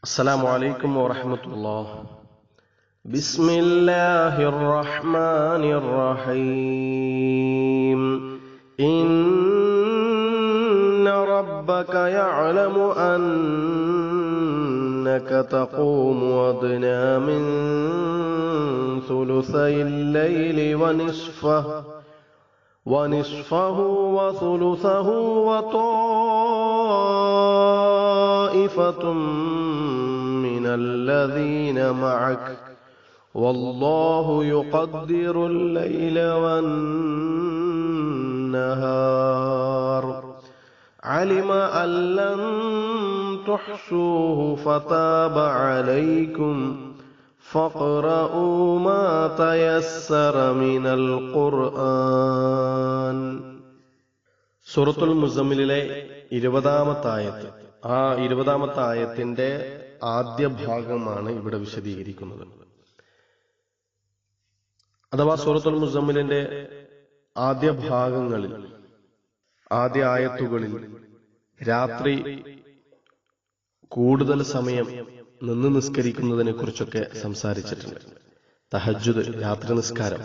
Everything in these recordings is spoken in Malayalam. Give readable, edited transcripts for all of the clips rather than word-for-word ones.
السلام عليكم ورحمة الله. بسم الله الرحمن الرحيم. إن ربك يعلم أنك تقوم أدنى من ثلثي الليل ونصفه وثلثه وطائفة من الذين معك والله يقدر الليل والنهار علم أن لن تحصوه فتاب عليكم فاقرؤوا ما تيسر من القرآن. സൂറത്തുൽ മുസമ്മിലിലെ 20-ാമത്തെ ആയത്ത്, ആ 20-ാമത്തെ ആയത്തിന്റെ ആദ്യ ഭാഗമാണ് ഇവിടെ വിശദീകരിക്കുന്നത്. അഥവാ സൂറത്തുൽ മുസമ്മിലിന്റെ ആദ്യ ഭാഗങ്ങളിൽ, ആദ്യ ആയത്തുകളിൽ രാത്രി കൂടുതൽ സമയം നിന്ന് നിസ്കരിക്കുന്നതിനെ കുറിച്ചൊക്കെ സംസാരിച്ചിട്ടുണ്ട്. തഹജ്ജുദ്, രാത്രി നിസ്കാരം,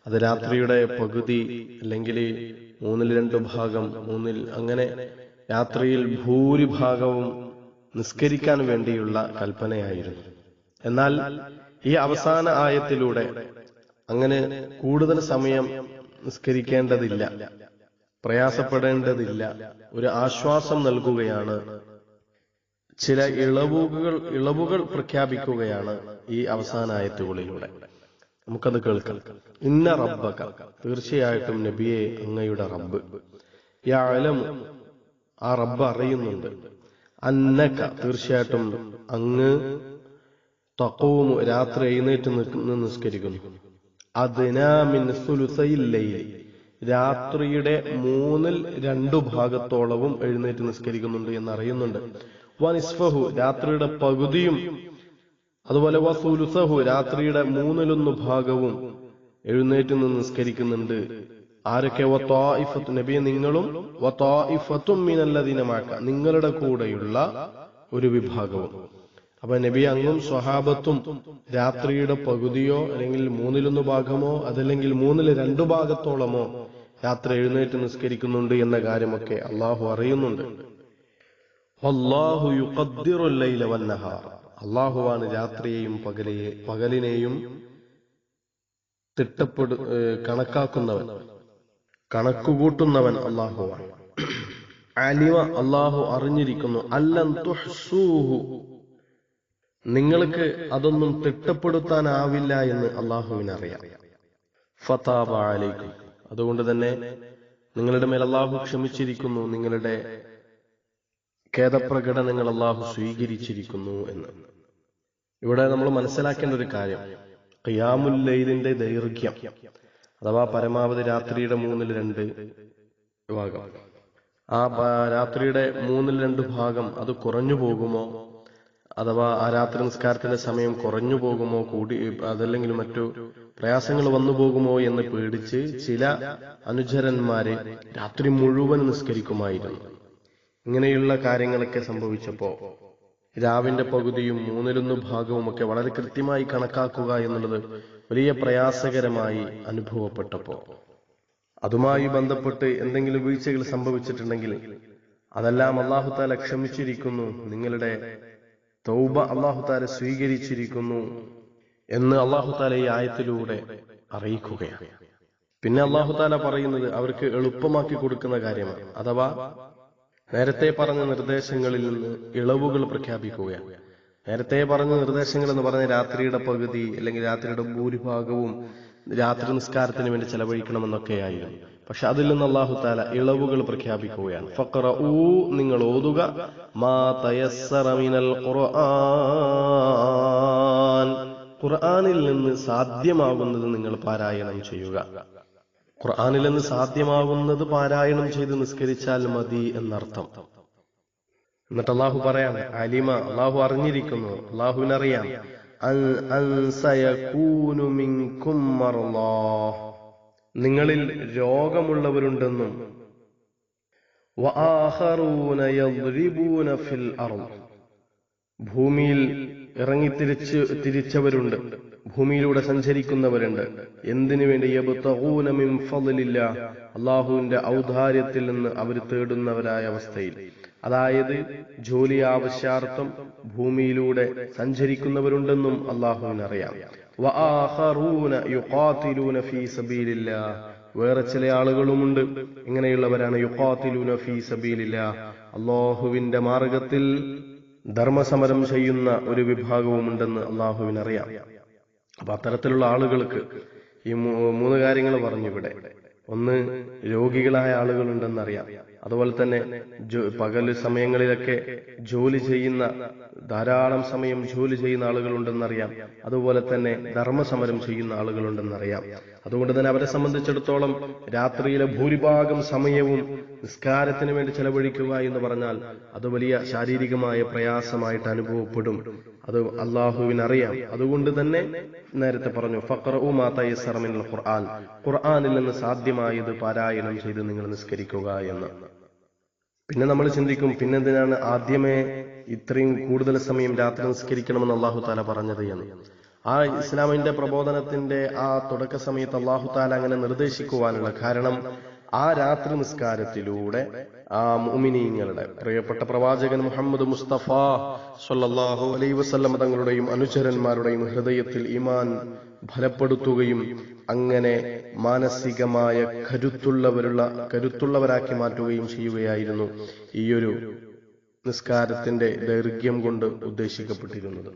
അത് രാത്രിയുടെ പകുതി അല്ലെങ്കിൽ 2/3 ഭാഗം, അങ്ങനെ രാത്രിയിൽ ഭൂരിഭാഗവും നിസ്കരിക്കാൻ വേണ്ടിയുള്ള കൽപ്പനയായിരുന്നു. എന്നാൽ ഈ അവസാന ആയത്തിലൂടെ അങ്ങനെ കൂടുതൽ സമയം നിസ്കരിക്കേണ്ടതില്ല, പ്രയാസപ്പെടേണ്ടതില്ല, ഒരു ആശ്വാസം നൽകുകയാണ്, ചില ഇളവുകൾ പ്രഖ്യാപിക്കുകയാണ് ഈ അവസാന ആയത്തുകളിലൂടെ. നമുക്കത് കേൾക്കാം. ഇന്ന റബ്ബക, തീർച്ചയായിട്ടും നബിയെ അങ്ങയുടെ റബ്ബ്, യഅലമു, ആ റബ്ബ് അറിയുന്നുണ്ട്, അന്നക, തീർച്ചയായിട്ടും അങ്ങ്, തഖൂമു, രാത്രി എഴുന്നേറ്റ് നിസ്കരിക്കുന്നു, അദ്നാ മിൻ സുലുസയിൽ ലൈൽ, രാത്രിയുടെ 2/3 ഭാഗത്തോളവും എഴുന്നേറ്റ് നിസ്കരിക്കുന്നുണ്ട് എന്നറിയുന്നുണ്ട്. വനിസ്ഫഹു, രാത്രിയുടെ പകുതിയും, അതുപോലെ വസുലുസഹു, രാത്രിയുടെ 1/3 ഭാഗവും എഴുന്നേറ്റ് നിന്ന് നിസ്കരിക്കുന്നുണ്ട്. ആരൊക്കെ? വതായിഫത്തു, നബിയെ നിങ്ങളും, വതായിഫത്തും മിനല്ലദീന മഅക, നിങ്ങളുടെ കൂടെയുള്ള ഒരു വിഭാഗവും. അപ്പൊ നബി അങ്ങും സ്വഹാബത്തും രാത്രിയുടെ പകുതിയോ അല്ലെങ്കിൽ 1/3 ഭാഗമോ അതല്ലെങ്കിൽ 2/3 ഭാഗത്തോളമോ രാത്രി എഴുന്നേറ്റ് നിസ്കരിക്കുന്നുണ്ട് എന്ന കാര്യമൊക്കെ അള്ളാഹു അറിയുന്നുണ്ട്. വല്ലാഹു യുഖദ്ദിറുൽ ലൈല വന്നഹാർ, അള്ളാഹുവാണ് രാത്രിയെയും പകലിനെയും കണക്കാക്കുന്നവൻ, കണക്കുകൂട്ടുന്നവൻ അള്ളാഹുവാണ്. അലിമ, അള്ളാഹു അറിഞ്ഞിരിക്കുന്നു, അല്ലൻ തുഹ്സൂഹു, നിങ്ങൾക്ക് അതൊന്നും തിട്ടപ്പെടുത്താനാവില്ല എന്ന് അള്ളാഹുവിനറിയാം. ഫതാബ അലൈക്കും, അതുകൊണ്ട് തന്നെ നിങ്ങളുടെ മേൽ അള്ളാഹു ക്ഷമിച്ചിരിക്കുന്നു, നിങ്ങളുടെ ഖേദപ്രകടനങ്ങൾ അള്ളാഹു സ്വീകരിച്ചിരിക്കുന്നു എന്ന്. ഇവിടെ നമ്മൾ മനസ്സിലാക്കേണ്ട ഒരു കാര്യം, ഖിയാമുൽ ലൈലിന്റെ ദൈർഘ്യം, അഥവാ പരമാവധി രാത്രിയുടെ 2/3 ഭാഗം, ആ രാത്രിയുടെ 2/3 ഭാഗം അത് കുറഞ്ഞു പോകുമോ, അഥവാ ആ രാത്രി നിസ്കാരത്തിന്റെ സമയം കുറഞ്ഞു പോകുമോ, കൂടി അതല്ലെങ്കിൽ മറ്റു പ്രയാസങ്ങൾ വന്നു പോകുമോ എന്ന് പേടിച്ച് ചില അനുചരന്മാരെ രാത്രി മുഴുവൻ നിസ്കരിക്കുമായിരുന്നു. ഇങ്ങനെയുള്ള കാര്യങ്ങളൊക്കെ സംഭവിച്ചപ്പോ രാവിന്റെ പകുതിയും 1/3 ഭാഗവും ഒക്കെ വളരെ കൃത്യമായി കണക്കാക്കുക എന്നുള്ളത് വലിയ പ്രയാസകരമായി അനുഭവപ്പെട്ടപ്പോ, അതുമായി ബന്ധപ്പെട്ട് എന്തെങ്കിലും വീഴ്ചകൾ സംഭവിച്ചിട്ടുണ്ടെങ്കിൽ അതെല്ലാം അല്ലാഹു തആല ക്ഷമിച്ചിരിക്കുന്നു, നിങ്ങളുടെ തൗബ അല്ലാഹു തആല സ്വീകരിച്ചിരിക്കുന്നു എന്ന് അല്ലാഹു തആല ഈ ആയത്തിലൂടെ അറിയിക്കുകയാണ്. പിന്നെ അല്ലാഹു തആല പറയുന്നത് അവർക്ക് എളുപ്പമാക്കി കൊടുക്കുന്ന കാര്യമാണ്, അഥവാ നേരത്തെ പറഞ്ഞ നിർദ്ദേശങ്ങളിൽ നിന്ന് ഇളവുകൾ പ്രഖ്യാപിക്കുകയാണ്. നേരത്തെ പറഞ്ഞ നിർദ്ദേശങ്ങൾ എന്ന് പറഞ്ഞ രാത്രിയുടെ പകുതി അല്ലെങ്കിൽ രാത്രിയുടെ ഭൂരിഭാഗവും രാത്രി നിസ്കാരത്തിന് വേണ്ടി ചെലവഴിക്കണമെന്നൊക്കെയായിരുന്നു. പക്ഷെ അതിൽ നിന്ന് അല്ലാഹു തആല ഇളവുകൾ പ്രഖ്യാപിക്കുകയാണ്. ഫഖറഊ, നിങ്ങൾ ഓതുക, മാ തയസ്സറ മിനൽ ഖുർആൻ, ഖുർആനിൽ നിന്ന് സാധ്യമാകുന്നത് നിങ്ങൾ പാരായണം ചെയ്യുക. ഖുർആനിൽ നിന്ന് സാധ്യമാകുന്നത് പാരായണം ചെയ്ത് നിസ്കരിച്ചാൽ മതി എന്നർത്ഥം. എന്നിട്ട് അള്ളാഹു പറയാണ്, അലിമ, അള്ളാഹു അറിഞ്ഞിരിക്കുന്നു, അള്ളാഹുവിനറിയാം, നിങ്ങളിൽ രോഗമുള്ളവരുണ്ടെന്നും وآخرون يضربون في الأرض ഭൂമിയിൽ തിരിച്ചവരുണ്ട്, ഭൂമിയിലൂടെ സഞ്ചരിക്കുന്നവരുണ്ട്. എന്തിനു വേണ്ടി? യബ്തഗൂന മിൻ ഫളില്ലാ, അള്ളാഹുവിന്റെ ഔദാര്യത്തിൽ നിന്ന് അവർ തേടുന്നവരായ അവസ്ഥയിൽ. അതായത് ജോലി ആവശ്യാർത്ഥം ഭൂമിയിലൂടെ സഞ്ചരിക്കുന്നവരുണ്ടെന്നും അള്ളാഹുവിനറിയാം. വആഖറൂന യുഖാതിലൂന ഫീ സബീലില്ലാ, വേറെ ചില ആളുകളുമുണ്ട്. ഇങ്ങനെയുള്ളവരാണ് യുഖാതിലൂന ഫീ സബീലില്ലാ, അള്ളാഹുവിന്റെ മാർഗത്തിൽ ധർമ്മസമരം ചെയ്യുന്ന ഒരു വിഭാഗവുമുണ്ടെന്ന് അള്ളാഹുവിനറിയാം. അപ്പൊ അത്തരത്തിലുള്ള ആളുകൾക്ക് ഈ 3 കാര്യങ്ങൾ പറഞ്ഞു ഇവിടെ. ഒന്ന്, രോഗികളായ ആളുകളുണ്ടെന്നറിയാം. അതുപോലെ തന്നെ പകൽ സമയങ്ങളിലൊക്കെ ജോലി ചെയ്യുന്ന, ധാരാളം സമയം ജോലി ചെയ്യുന്ന ആളുകളുണ്ടെന്നറിയാം. അതുപോലെ തന്നെ ധർമ്മസമരം ചെയ്യുന്ന ആളുകളുണ്ടെന്നറിയാം. അതുകൊണ്ട് തന്നെ അവരെ സംബന്ധിച്ചിടത്തോളം രാത്രിയിലെ ഭൂരിഭാഗം സമയവും നിസ്കാരത്തിന് വേണ്ടി ചെലവഴിക്കുക എന്ന് പറഞ്ഞാൽ അത് വലിയ ശാരീരികമായ പ്രയാസമായിട്ട് അനുഭവപ്പെടും. അത് അള്ളാഹുവിനറിയാം. അതുകൊണ്ട് തന്നെ നേരത്തെ പറഞ്ഞു, ഫഖറഉ മാ തയസ്സറ മിനൽ ഖുർആൻ, ഖുർആനിൽ നിന്ന് സാധ്യമായത് പാരായണം ചെയ്ത് നിങ്ങൾ നിസ്കരിക്കുക എന്ന്. പിന്നെ നമ്മൾ ചിന്തിക്കും, പിന്നെന്തിനാണ് ആദ്യമേ ഇത്രയും കൂടുതൽ സമയം രാത്രി നിസ്കരിക്കണമെന്ന് അള്ളാഹു താല പറഞ്ഞത് എന്ന്. ആ ഇസ്ലാമിന്റെ പ്രബോധനത്തിന്റെ ആ തുടക്ക സമയത്ത് അള്ളാഹു താല അങ്ങനെ നിർദ്ദേശിക്കുവാനുള്ള കാരണം, ആ രാത്രി നിസ്കാരത്തിലൂടെ ആ മുഅ്മിനീങ്ങളുടെ പ്രിയപ്പെട്ട പ്രവാചകൻ മുഹമ്മദ് മുസ്തഫ സ്വല്ലല്ലാഹു അലൈഹി വസല്ലം തങ്ങളുടെയും അനുചരന്മാരുടെയും ഹൃദയത്തിൽ ഈമാൻ ഫലപ്പെടുത്തുകയും അങ്ങനെ മാനസികമായ കരുത്തുള്ളവരാക്കി മാറ്റുകയും ചെയ്യുകയായിരുന്നു ഈ ഒരു നിസ്കാരത്തിന്റെ ദൈർഘ്യം കൊണ്ട് ഉദ്ദേശിക്കപ്പെട്ടിരുന്നത്.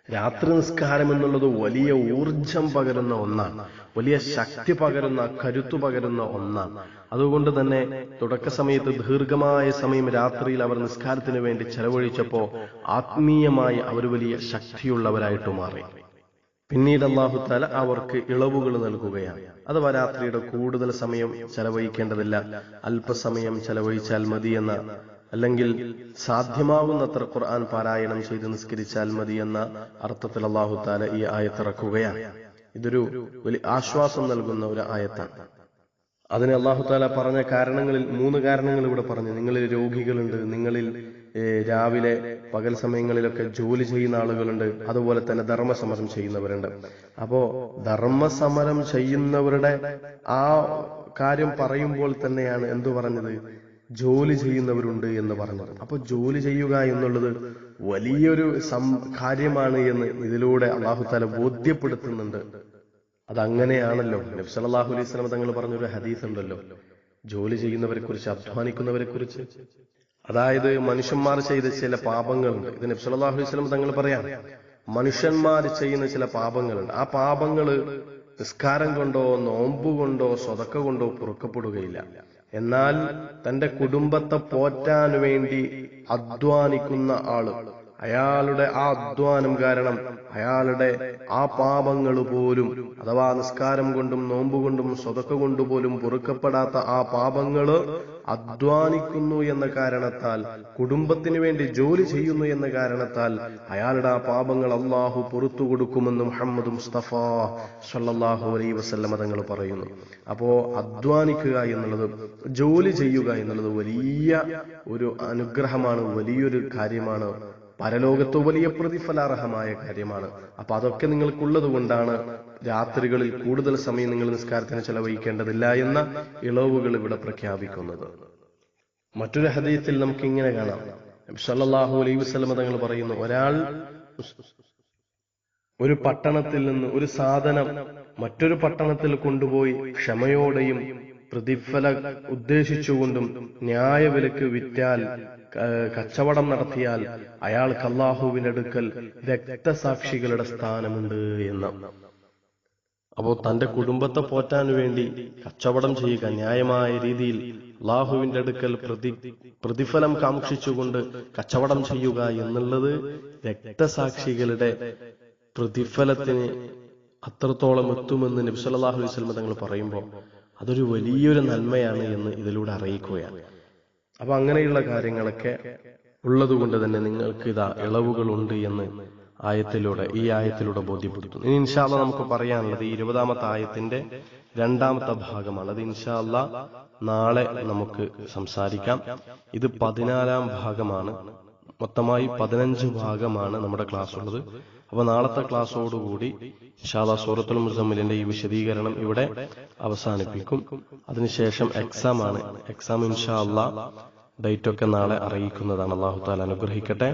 രാത്രി നിസ്കാരം എന്നുള്ളത് വലിയ ഊർജം പകരുന്ന ഒന്നാണ്, വലിയ ശക്തി പകരുന്ന, കരുത്തു പകരുന്ന ഒന്നാണ്. അതുകൊണ്ട് തന്നെ തുടക്ക സമയത്ത് ദീർഘമായ സമയം രാത്രിയിൽ അവർ നിസ്കാരത്തിന് വേണ്ടി ചെലവഴിച്ചപ്പോ ആത്മീയമായി അവർ വലിയ ശക്തിയുള്ളവരായിട്ട് മാറി. പിന്നീട് അല്ലാഹു തആല അവർക്ക് ഇളവുകൾ നൽകുകയാണ്. അഥവാ രാത്രിയുടെ കൂടുതൽ സമയം ചെലവഴിക്കേണ്ടതില്ല, അല്പസമയം ചെലവഴിച്ചാൽ മതി എന്ന, അല്ലെങ്കിൽ സാധ്യമാവുന്നത്ര ഖുർആൻ പാരായണം ചെയ്ത് നിസ്കരിച്ചാൽ മതി എന്ന അർത്ഥത്തിൽ അല്ലാഹു തആല ഈ ആയത്തിറക്കുകയാണ്. ഇതൊരു വലിയ ആശ്വാസം നൽകുന്ന ഒരു ആയത്താണ്. അതിന് അല്ലാഹു തആല പറഞ്ഞ കാരണങ്ങളിൽ 3 കാരണങ്ങൾ ഇവിടെ പറഞ്ഞു. നിങ്ങളിൽ രോഗികളുണ്ട്, നിങ്ങളിൽ രാവിലെ പകൽ സമയങ്ങളിലൊക്കെ ജോലി ചെയ്യുന്ന ആളുകളുണ്ട്, അതുപോലെ തന്നെ ധർമ്മസമരം ചെയ്യുന്നവരുണ്ട്. അപ്പോ ധർമ്മസമരം ചെയ്യുന്നവരുടെ ആ കാര്യം പറയുമ്പോൾ തന്നെയാണ് എന്തു പറഞ്ഞത്? ജോലി ചെയ്യുന്നവരുണ്ട് എന്ന് പറഞ്ഞത്. അപ്പൊ ജോലി ചെയ്യുക എന്നുള്ളത് വലിയൊരു കാര്യമാണ് എന്ന് ഇതിലൂടെ അല്ലാഹു തആല ബോധ്യപ്പെടുത്തുന്നുണ്ട്. അതങ്ങനെയാണല്ലോ. നബി സല്ലല്ലാഹു അലൈഹി വസല്ലം തങ്ങൾ പറഞ്ഞൊരു ഹദീസ് ഉണ്ടല്ലോ, ജോലി ചെയ്യുന്നവരെ കുറിച്ച്, അധ്വാനിക്കുന്നവരെ കുറിച്ച്. അതായത് മനുഷ്യന്മാർ ചെയ്ത ചില പാപങ്ങളുണ്ട്. ഇത് നബി സല്ലല്ലാഹു അലൈഹി വസല്ലം തങ്ങൾ പറയാം, മനുഷ്യന്മാർ ചെയ്യുന്ന ചില പാപങ്ങളുണ്ട്. ആ പാപങ്ങള് നിസ്കാരം കൊണ്ടോ നോമ്പ് കൊണ്ടോ സ്വതക്ക കൊണ്ടോ പൊറുക്കപ്പെടുകയില്ല. എന്നാൽ തന്റെ കുടുംബത്തെ പോറ്റാൻ വേണ്ടി അധ്വാനിക്കുന്ന ആള്, അയാളുടെ ആ അധ്വാനം കാരണം അയാളുടെ ആ പാപങ്ങൾ പോലും, അഥവാ നിസ്കാരം കൊണ്ടും നോമ്പ് കൊണ്ടും സ്വതക്ക കൊണ്ടുപോലും പൊറുക്കപ്പെടാത്ത ആ പാപങ്ങള് അധ്വാനിക്കുന്നു എന്ന കാരണത്താൽ, കുടുംബത്തിന് വേണ്ടി ജോലി ചെയ്യുന്നു എന്ന കാരണത്താൽ അയാളുടെ ആ പാപങ്ങൾ അള്ളാഹു പൊറത്തു കൊടുക്കുമെന്ന് മുഹമ്മദ് മുസ്തഫ സ്വല്ലല്ലാഹു അലൈഹി വസല്ലം തങ്ങൾ പറയുന്നു. അപ്പോ അധ്വാനിക്കുക എന്നുള്ളത്, ജോലി ചെയ്യുക എന്നുള്ളത് വലിയ ഒരു അനുഗ്രഹമാണ്, വലിയൊരു കാര്യമാണ്, പരലോകത്ത് വലിയ പ്രതിഫലാർഹമായ കാര്യമാണ്. അപ്പൊ അതൊക്കെ നിങ്ങൾക്കുള്ളത് കൊണ്ടാണ് രാത്രികളിൽ കൂടുതൽ സമയം നിങ്ങൾ നിസ്കാരത്തിന് ചെലവഴിക്കേണ്ടതില്ല എന്ന ഇളവുകൾ ഇവിടെ പ്രഖ്യാപിക്കുന്നത്. മറ്റൊരു ഹദീസിൽ നമുക്ക് ഇങ്ങനെ കാണാം, നബി സല്ലല്ലാഹു അലൈഹി വസല്ലം തങ്ങൾ പറയുന്നു, ഒരാൾ ഒരു പട്ടണത്തിൽ നിന്ന് ഒരു സാധനം മറ്റൊരു പട്ടണത്തിൽ കൊണ്ടുപോയി ക്ഷമയോടെയും പ്രതിഫലം ഉദ്ദേശിച്ചുകൊണ്ടും ന്യായവിലക്ക് വിറ്റാൽ, കച്ചവടം നടത്തിയാൽ അയാൾക്ക് അല്ലാഹുവിന്റെ അടുക്കൽ രക്തസാക്ഷികളുടെ സ്ഥാനമുണ്ട് എന്ന്. അപ്പോ തന്റെ കുടുംബത്തെ പോറ്റാൻ വേണ്ടി കച്ചവടം ചെയ്യുക, ന്യായമായ രീതിയിൽ അല്ലാഹുവിന്റെ അടുക്കൽ പ്രതിഫലം കാക്ഷിച്ചുകൊണ്ട് കച്ചവടം ചെയ്യുക എന്നുള്ളത് രക്തസാക്ഷികളുടെ പ്രതിഫലത്തിന് അത്രത്തോളം എത്തുമെന്ന് നബി സല്ലല്ലാഹു അലൈഹി വസല്ലം തങ്ങൾ പറയുമ്പോൾ അതൊരു വലിയൊരു നന്മയാണ് എന്ന് ഇതിലൂടെ അറിയിക്കുകയാണ്. അപ്പൊ അങ്ങനെയുള്ള കാര്യങ്ങളൊക്കെ ഉള്ളത് കൊണ്ട് തന്നെ നിങ്ങൾക്ക് ഇതാ ഇളവുകളുണ്ട് എന്ന് ഈ ആയത്തിലൂടെ ബോധ്യപ്പെടുത്തുന്നു. ഇനി ഇൻഷാ അല്ലാഹ് നമുക്ക് പറയാനുള്ളത് 20ാമത്തെ ആയത്തിന്റെ 2ാമത്തെ ഭാഗമാണ്. അത് ഇൻഷാ അല്ലാഹ് നാളെ നമുക്ക് സംസാരിക്കാം. ഇത് 14ാം ഭാഗമാണ്. മൊത്തമായി 15 ഭാഗമാണ് നമ്മുടെ ക്ലാസ് ഉള്ളത്. അപ്പൊ നാളത്തെ ക്ലാസ്സോടുകൂടി ഇൻഷാ അല്ലാഹ് സൂറത്തുൽ മുസമ്മിലിന്റെ ഈ വിശദീകരണം ഇവിടെ അവസാനിപ്പിക്കും. അതിനുശേഷം എക്സാം ആണ്. എക്സാം ഇൻഷാ അല്ലാഹ് ഡേറ്റ് ഒക്കെ നാളെ അറിയിക്കുന്നതാണ്. അല്ലാഹു തആല അനുഗ്രഹിക്കട്ടെ.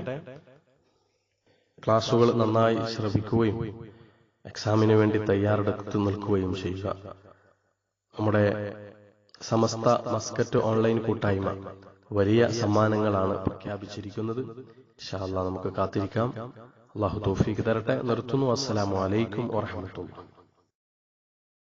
ക്ലാസ്സുകൾ നന്നായി ശ്രവിക്കുകയും എക്സാമിന് വേണ്ടി തയ്യാറെടുത്ത് നിൽക്കുകയും ചെയ്യുക. നമ്മുടെ സമസ്ത മസ്കറ്റ് ഓൺലൈൻ കൂട്ടായ്മ വലിയ സമ്മാനങ്ങളാണ് പ്രഖ്യാപിച്ചിരിക്കുന്നത്. ഇൻഷാ അല്ലാഹ് നമുക്ക് കാത്തിരിക്കാം. അല്ലാഹു തൗഫീഖ് തരട്ടെ. നിർത്തുന്നു. അസ്സലാമു അലൈക്കും വറഹ്മത്തുള്ളാഹി.